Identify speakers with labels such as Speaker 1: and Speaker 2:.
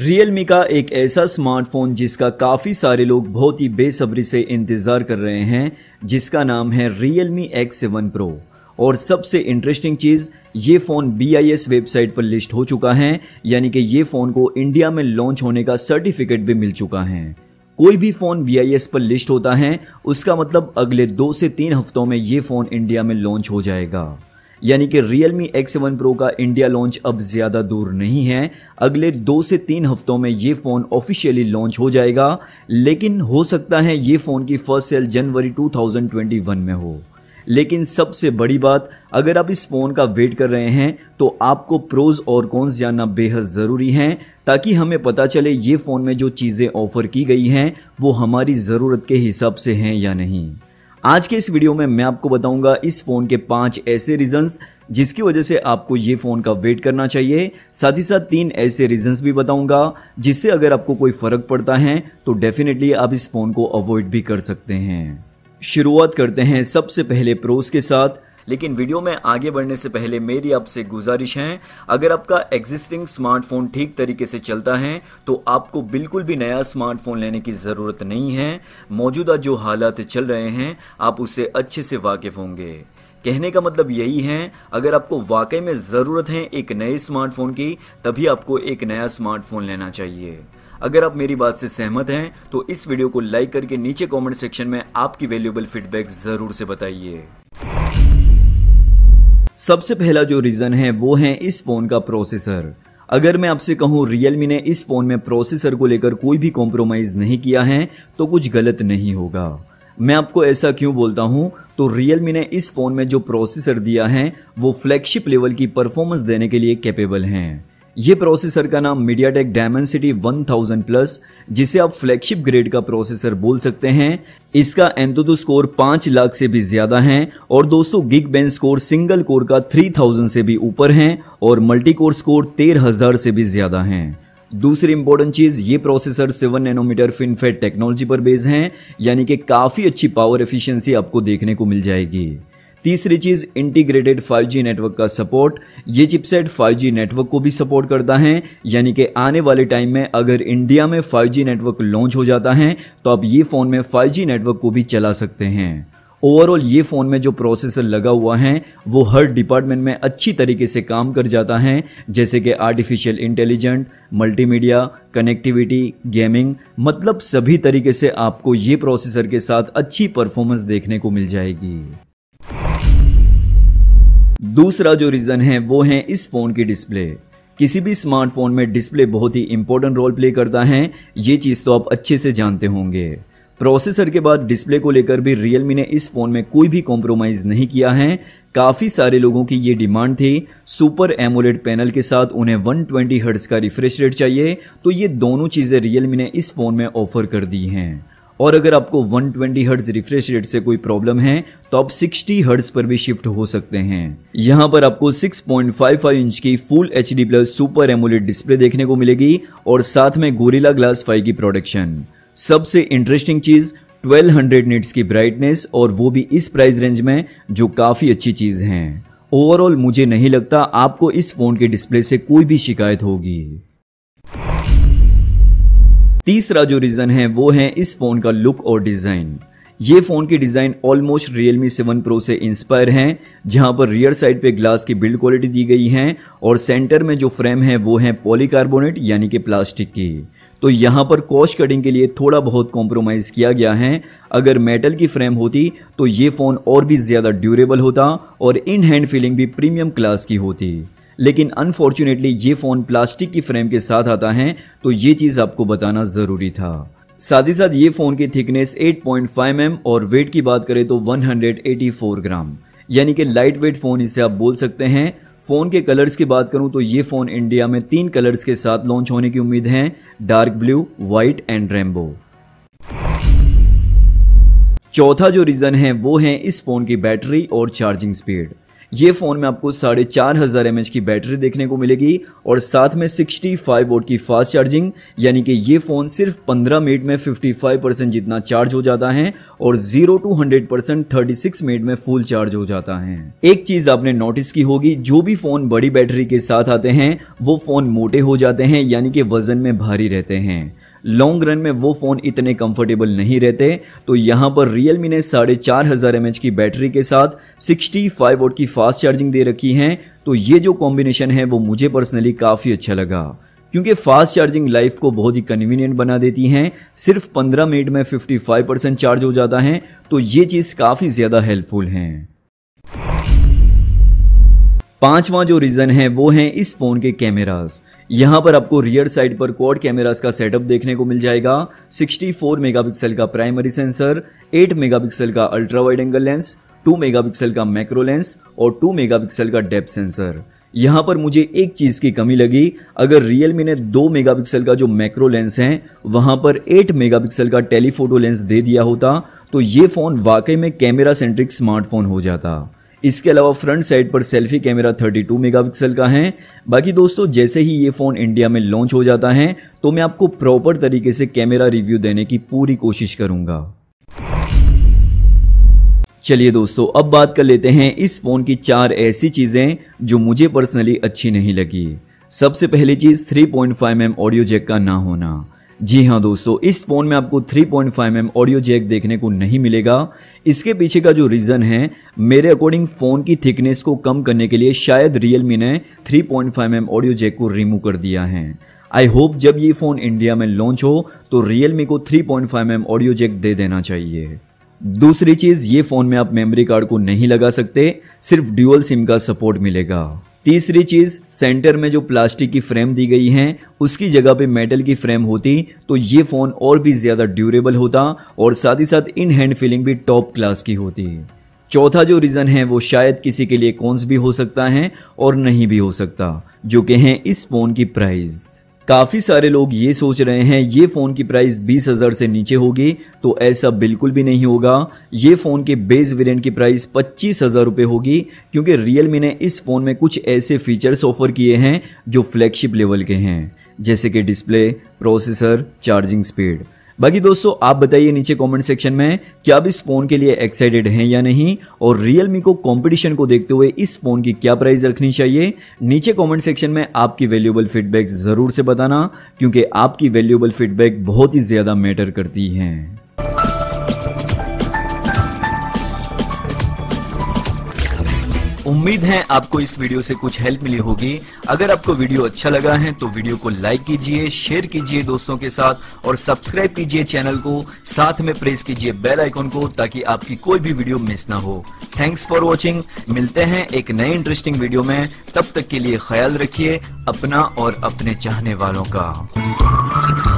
Speaker 1: Realme का एक ऐसा स्मार्टफोन जिसका काफ़ी सारे लोग बहुत ही बेसब्री से इंतज़ार कर रहे हैं, जिसका नाम है Realme X7 Pro। और सबसे इंटरेस्टिंग चीज़, ये फ़ोन BIS वेबसाइट पर लिस्ट हो चुका है, यानी कि ये फ़ोन को इंडिया में लॉन्च होने का सर्टिफिकेट भी मिल चुका है। कोई भी फ़ोन BIS पर लिस्ट होता है, उसका मतलब अगले 2 से 3 हफ्तों में ये फ़ोन इंडिया में लॉन्च हो जाएगा। यानी कि Realme X7 Pro का इंडिया लॉन्च अब ज़्यादा दूर नहीं है। अगले 2 से 3 हफ्तों में ये फ़ोन ऑफिशियली लॉन्च हो जाएगा, लेकिन हो सकता है ये फ़ोन की फर्स्ट सेल जनवरी 2021 में हो। लेकिन सबसे बड़ी बात, अगर आप इस फ़ोन का वेट कर रहे हैं तो आपको प्रोज और कॉन्स जानना बेहद ज़रूरी है, ताकि हमें पता चले ये फ़ोन में जो चीज़ें ऑफ़र की गई हैं वो हमारी ज़रूरत के हिसाब से हैं या नहीं। आज के इस वीडियो में मैं आपको बताऊंगा इस फ़ोन के 5 ऐसे रीजंस जिसकी वजह से आपको ये फ़ोन का वेट करना चाहिए। साथ ही साथ 3 ऐसे रीजंस भी बताऊंगा जिससे अगर आपको कोई फ़र्क पड़ता है तो डेफिनेटली आप इस फ़ोन को अवॉइड भी कर सकते हैं। शुरुआत करते हैं सबसे पहले प्रोज के साथ। लेकिन वीडियो में आगे बढ़ने से पहले मेरी आपसे गुजारिश है, अगर आपका एग्जिस्टिंग स्मार्टफोन ठीक तरीके से चलता है तो आपको बिल्कुल भी नया स्मार्टफोन लेने की ज़रूरत नहीं है। मौजूदा जो हालात चल रहे हैं आप उससे अच्छे से वाकिफ़ होंगे। कहने का मतलब यही है, अगर आपको वाकई में ज़रूरत है एक नए स्मार्टफोन की, तभी आपको एक नया स्मार्टफोन लेना चाहिए। अगर आप मेरी बात से सहमत हैं तो इस वीडियो को लाइक करके नीचे कमेंट सेक्शन में आपकी वैल्यूएबल फीडबैक ज़रूर से बताइए। सबसे पहला जो रीज़न है वो है इस फ़ोन का प्रोसेसर। अगर मैं आपसे कहूँ Realme ने इस फ़ोन में प्रोसेसर को लेकर कोई भी कॉम्प्रोमाइज़ नहीं किया है तो कुछ गलत नहीं होगा। मैं आपको ऐसा क्यों बोलता हूँ, तो Realme ने इस फ़ोन में जो प्रोसेसर दिया है वो फ्लैगशिप लेवल की परफॉर्मेंस देने के लिए कैपेबल हैं। ये प्रोसेसर का नाम MediaTek Dimensity 1000 प्लस, जिसे आप फ्लैगशिप ग्रेड का प्रोसेसर बोल सकते हैं। इसका एंतुतु स्कोर 5 लाख से भी ज्यादा है और 200 gig bench score single core का 3000 से भी ऊपर है और मल्टी कोर स्कोर 13000 से भी ज्यादा है। दूसरी इंपॉर्टेंट चीज, ये प्रोसेसर 7 नैनोमीटर FinFET टेक्नोलॉजी पर बेस है, यानी कि काफी अच्छी पावर एफिशिएंसी आपको देखने को मिल जाएगी। तीसरी चीज, इंटीग्रेटेड 5G नेटवर्क का सपोर्ट। ये चिपसेट 5G नेटवर्क को भी सपोर्ट करता है, यानी कि आने वाले टाइम में अगर इंडिया में 5G नेटवर्क लॉन्च हो जाता है तो आप ये फ़ोन में 5G नेटवर्क को भी चला सकते हैं। ओवरऑल ये फ़ोन में जो प्रोसेसर लगा हुआ है वो हर डिपार्टमेंट में अच्छी तरीके से काम कर जाता है, जैसे कि artificial intelligent, multimedia, connectivity, gaming, मतलब सभी तरीके से आपको ये प्रोसेसर के साथ अच्छी परफॉर्मेंस देखने को मिल जाएगी। दूसरा जो रीज़न है वो है इस फ़ोन की डिस्प्ले। किसी भी स्मार्टफोन में डिस्प्ले बहुत ही इंपॉर्टेंट रोल प्ले करता है, ये चीज़ तो आप अच्छे से जानते होंगे। प्रोसेसर के बाद डिस्प्ले को लेकर भी Realme ने इस फ़ोन में कोई भी कॉम्प्रोमाइज़ नहीं किया है। काफ़ी सारे लोगों की ये डिमांड थी, सुपर एमोलेड पैनल के साथ उन्हें 120 हर्ट्ज़ का रिफ्रेश रेट चाहिए, तो ये दोनों चीज़ें Realme ने इस फ़ोन में ऑफर कर दी हैं। और अगर आपको 120 हर्ट्ज रिफ्रेश रेट से कोई प्रॉब्लम है तो आप 60 हर्ट्ज पर भी शिफ्ट हो सकते हैं। यहाँ पर आपको 6.55 इंच की full HD plus super AMOLED display देखने को मिलेगी और साथ में गोरिल्ला ग्लास 5 की प्रोटेक्शन। सबसे इंटरेस्टिंग चीज, 1200 निट्स की ब्राइटनेस, और वो भी इस प्राइस रेंज में, जो काफी अच्छी चीज है। ओवरऑल मुझे नहीं लगता आपको इस फोन के डिस्प्ले से कोई भी शिकायत होगी। तीसरा जो रीज़न है वो है इस फ़ोन का लुक और डिज़ाइन। ये फ़ोन की डिज़ाइन ऑलमोस्ट Realme 7 Pro से इंस्पायर है, जहां पर रियर साइड पे ग्लास की बिल्ड क्वालिटी दी गई है और सेंटर में जो फ्रेम है वो है पॉलीकार्बोनेट यानी कि प्लास्टिक की। तो यहाँ पर कॉस्ट कटिंग के लिए थोड़ा बहुत कॉम्प्रोमाइज़ किया गया है। अगर मेटल की फ्रेम होती तो ये फ़ोन और भी ज़्यादा ड्यूरेबल होता और इन हैंड फीलिंग भी प्रीमियम क्लास की होती, लेकिन अनफॉर्चुनेटली ये फ़ोन प्लास्टिक की फ्रेम के साथ आता है, तो ये चीज़ आपको बताना ज़रूरी था। साथ ही साथ ये फ़ोन की थिकनेस 8.5 mm और वेट की बात करें तो 184 ग्राम, यानी कि लाइट वेट फ़ोन इसे आप बोल सकते हैं। फ़ोन के कलर्स की बात करूं तो ये फ़ोन इंडिया में 3 कलर्स के साथ लॉन्च होने की उम्मीद है, dark blue, white and rainbow. चौथा जो रीज़न है वो है इस फ़ोन की बैटरी और चार्जिंग स्पीड। ये फोन में आपको 4500 mAh की बैटरी देखने को मिलेगी और साथ में 65 वोल्ट की फास्ट चार्जिंग, यानी कि ये फोन सिर्फ 15 मिनट में 55% जितना चार्ज हो जाता है और 0 to 100% 36 मिनट में फुल चार्ज हो जाता है। एक चीज आपने नोटिस की होगी, जो भी फोन बड़ी बैटरी के साथ आते हैं वो फोन मोटे हो जाते हैं, यानी कि वजन में भारी रहते हैं। लॉन्ग रन में वो फोन इतने कंफर्टेबल नहीं रहते। तो यहाँ पर Realme ने 4500 mAh की बैटरी के साथ 65 वोल्ट की फास्ट चार्जिंग दे रखी है। तो ये जो कॉम्बिनेशन है वो मुझे पर्सनली काफी अच्छा लगा, क्योंकि फास्ट चार्जिंग लाइफ को बहुत ही कन्वीनियंट बना देती है। सिर्फ 15 मिनट में 55% चार्ज हो जाता है, तो ये चीज काफी ज्यादा हेल्पफुल है। पांचवां जो रीजन है वो है इस फोन के कैमरास। यहाँ पर आपको रियर साइड पर क्वाड कैमरास का सेटअप देखने को मिल जाएगा। 64 मेगापिक्सल का प्राइमरी सेंसर, 8 मेगापिक्सल का ultra wide angle lens, 2 megapixel का मैक्रो लेंस और 2 मेगापिक्सल का डेप्थ सेंसर। यहाँ पर मुझे एक चीज की कमी लगी, अगर Realme ने 2 मेगापिक्सल का जो मैक्रो लेंस है वहां पर 8 मेगापिक्सल का टेलीफोटो लेंस दे दिया होता तो ये फोन वाकई में कैमरा सेंट्रिक स्मार्टफोन हो जाता। इसके अलावा फ्रंट साइड पर सेल्फी कैमरा 32 मेगापिक्सल का है। बाकी दोस्तों, जैसे ही ये फोन इंडिया में लॉन्च हो जाता है तो मैं आपको प्रॉपर तरीके से कैमरा रिव्यू देने की पूरी कोशिश करूंगा। चलिए दोस्तों, अब बात कर लेते हैं इस फोन की 4 ऐसी चीजें जो मुझे पर्सनली अच्छी नहीं लगी। सबसे पहली चीज 3.5mm ऑडियो जैक का ना होना। जी हाँ दोस्तों, इस फोन में आपको 3.5mm ऑडियो जैक देखने को नहीं मिलेगा। इसके पीछे का जो रीजन है, मेरे अकॉर्डिंग फोन की थिकनेस को कम करने के लिए शायद Realme ने 3.5mm ऑडियो जैक को रिमूव कर दिया है। आई होप जब ये फोन इंडिया में लॉन्च हो तो Realme को 3.5mm ऑडियो जैक दे देना चाहिए। दूसरी चीज, ये फोन में आप मेमोरी कार्ड को नहीं लगा सकते, सिर्फ ड्यूअल सिम का सपोर्ट मिलेगा। तीसरी चीज, सेंटर में जो प्लास्टिक की फ्रेम दी गई है उसकी जगह पे मेटल की फ्रेम होती तो ये फोन और भी ज्यादा ड्यूरेबल होता और साथ ही साथ इन हैंड फीलिंग भी टॉप क्लास की होती। चौथा जो रीजन है वो शायद किसी के लिए कॉन्स भी हो सकता है और नहीं भी हो सकता, जो कि है इस फोन की प्राइस। काफी सारे लोग ये सोच रहे हैं ये फोन की प्राइस 20,000 से नीचे होगी, तो ऐसा बिल्कुल भी नहीं होगा। ये फोन के बेस वेरिएंट की प्राइस 25,000 रुपये होगी, क्योंकि Realme ने इस फोन में कुछ ऐसे फीचर्स ऑफर किए हैं जो फ्लैगशिप लेवल के हैं, जैसे कि डिस्प्ले, प्रोसेसर, चार्जिंग स्पीड। बाकी दोस्तों, आप बताइए नीचे कमेंट सेक्शन में क्या आप इस फोन के लिए एक्साइटेड हैं या नहीं, और Realme को कंपटीशन को देखते हुए इस फोन की क्या प्राइस रखनी चाहिए। नीचे कमेंट सेक्शन में आपकी वैल्यूएबल फीडबैक जरूर से बताना, क्योंकि आपकी वैल्यूएबल फीडबैक बहुत ही ज्यादा मैटर करती है। उम्मीद है आपको इस वीडियो से कुछ हेल्प मिली होगी। अगर आपको वीडियो अच्छा लगा है तो वीडियो को लाइक कीजिए, शेयर कीजिए दोस्तों के साथ और सब्सक्राइब कीजिए चैनल को, साथ में प्रेस कीजिए बेल आइकन को ताकि आपकी कोई भी वीडियो मिस ना हो। Thanks for watching. मिलते हैं एक नए इंटरेस्टिंग वीडियो में, तब तक के लिए ख्याल रखिए अपना और अपने चाहने वालों का।